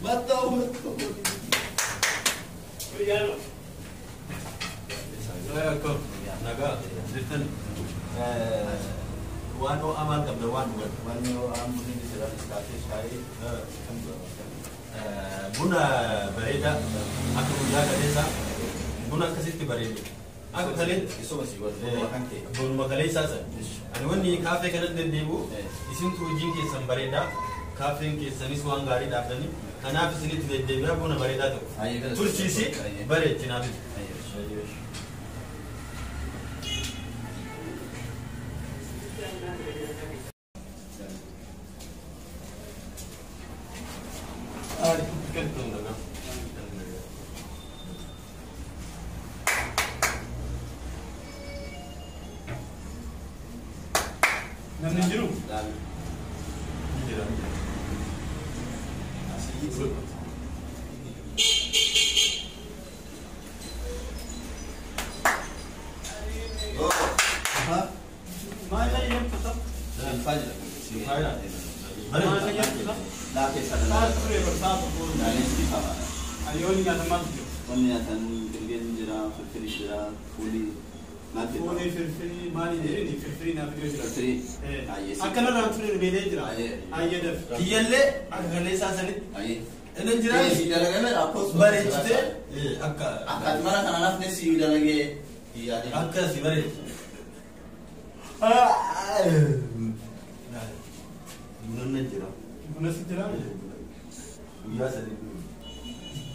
बताओ naga listen one o aman kam one o am mungkin di sini status kali buna bereda aku jaga desa buna kasih ti bereda aku kali iso masih buat makan ke buna kali sasa ani wani kafe kana debu isin tu jinki sam bereda kafe ke sanis wangari dafani kana fi sini tu debu buna bereda to tursi bare tinabi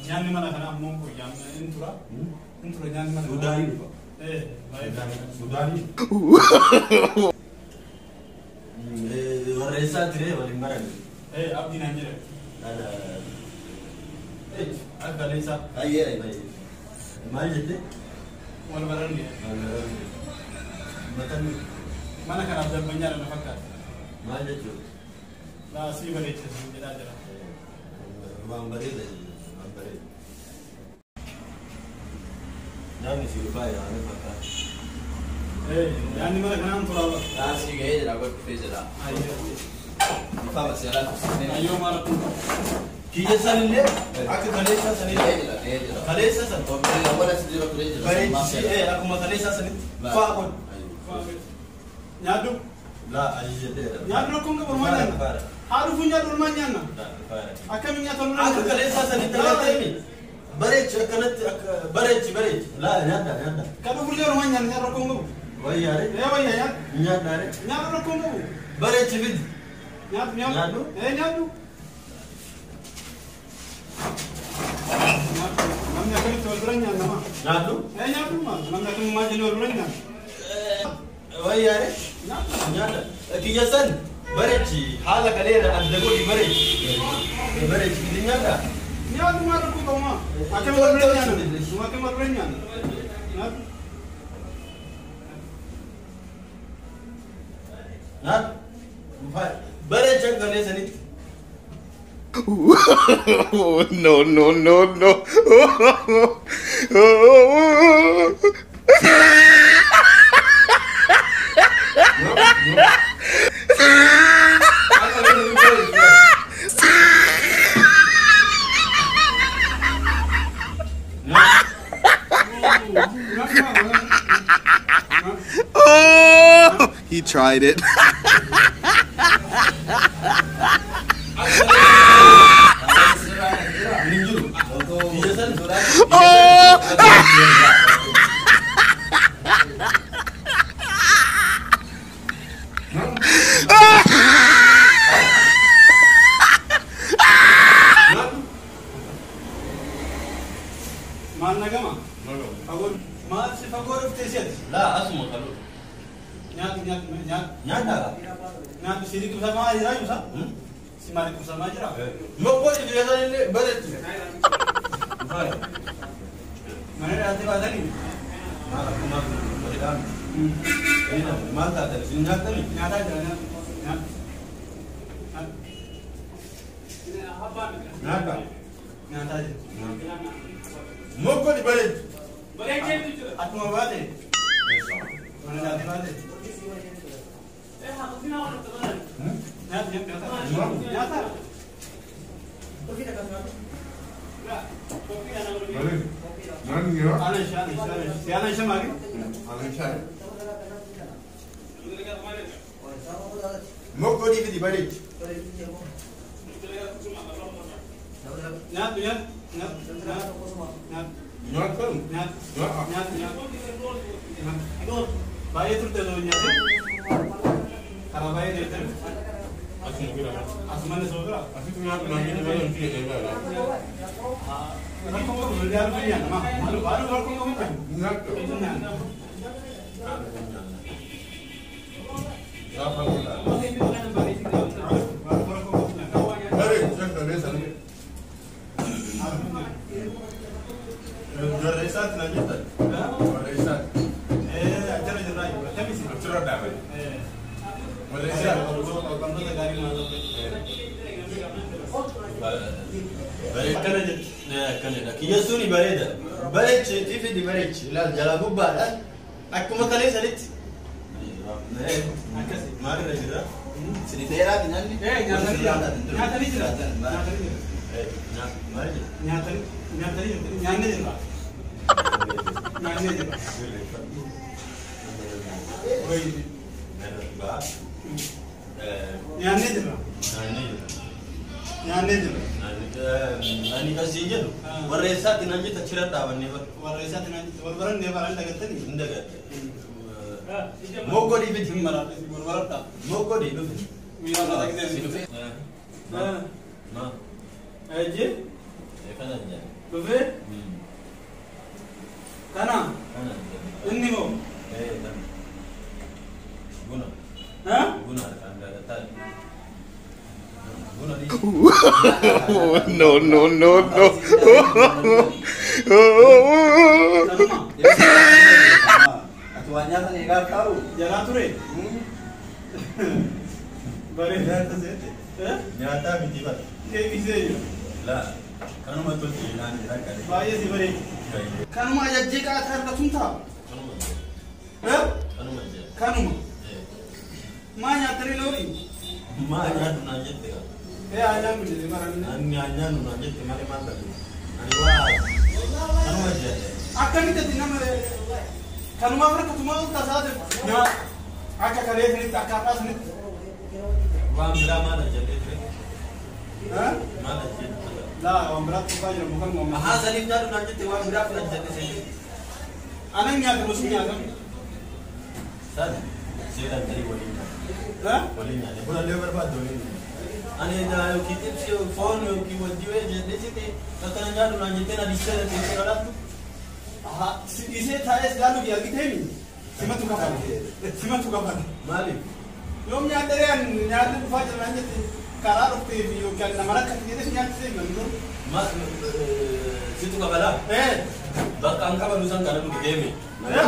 Jangan mana kana mongko jangan intura jangan mana Sudari Sudari Resa tire wali marang abdi nanjira ada agak Resa aye mal jete wal baran ni makan mana kana abdi banyak na fakkat mal jete la si bare ce jira jira bang bare Jangan sih lupa ya, ini fakkat. Yani mana kana intura Nasi gaya jera buat freezer lah. Ifa masih ada. ayo mara tu Kita sanile, aku Malaysia sanile. Malaysia san. Kalau awal nasi jera freezer. Baik, aku mau Malaysia sanile. Fakon. nyadu La ajide. nyadu ko nga bermanya haru punya bermanya na akan nyatu Aku Malaysia sanile tadi. Barech la nyada kadu punya bermanya nyadu ko nga wayare ya waya nyada nyadu ko nga barech vid nyadu nyadu namnya kan itu bermanya nama nyadu nyadu mah namnya kan majil bermanya wayare nyada kiyasan barech hala kalera andago di barech di nyada nyadu mara ko ma akan bermanya akan bermanya barech kale sanit no. Oh, he tried it. Mana gama? Agor, masih agor ufteset. La asmo kalu Nyat sini tu sama aja Yusa. Si mari tu sama aja. Mau kau dia sanile barech Mana ada hati pada ni? kuma baridan ina mata da sun nyata ni Nyata aja nyat. nada Nyata aja. mau kau di barech Aku mau bade. Mana ada hati bade? Nyata. Mokko di fidi bari. Nyat. Bayi tu terus nyat. Kalau bayi dia terus. Asman seorang. Asik nyat lagi ni baru nanti ada. Aku mau belajar punya, baru aku mau kan. Nyat. Kiyasuni bareda. Barech tifi di barech. La jalabu bala. Aku makale salit. Mari rajira. Sini tera binani. Nyatani jira. Ani kasih je tu. Waresa tinanji tak cerita awan ni. Waresa tinanji. Warbaran dia baran dagat tadi. Dagat. Moko di biji Marat, warbaran tak. Moko di biji. Mira tak kita. Ma. Aje. Kana je. Bebe. Kana. Ini mo. Kan. Guna. Guna kan dagat. No. Atuannya kan enggak tahu. Jangan ture. Bare Nyata sete. Nyata biji bar. kayak bisa je. La. Kanu matul di nan di rakale. Bahaya sih bare. Kan mau aja jika atar ka tunta. Kanu manje. Kanu manje. Kan Manya teri lori. Ma nya na jette ga. Ayah aku jadi marah ni. Anya na jette mare manda. Ani wa. Kanu manje. Akan kita tina mere. Kan mau mereka cuma kita saja. Ya. Aka kare ni tak atas ni. Wa mira ma na jette. Ma na jette. Lah, orang berat tu aja bukan ngomong. Ha salim jadu na jette wa mira na jette sini. Anak ni ada musuhnya kan? Sad. Sira tadi walinya. Walinya. Bukan dia berbuat dulu. Ani dah kita si phone ki wajib jadi sini. Kata jadu na jette na disere tu kalau tu. Ise thaes galu dia kita ni. Sima tu kapan? Malik. Yom nyadarian nyadu fajar lanjut. Karar ukti video kan namara kan dia nyadu sih mandur. Mas situ kabala. Baka angka barusan kalau di game. No.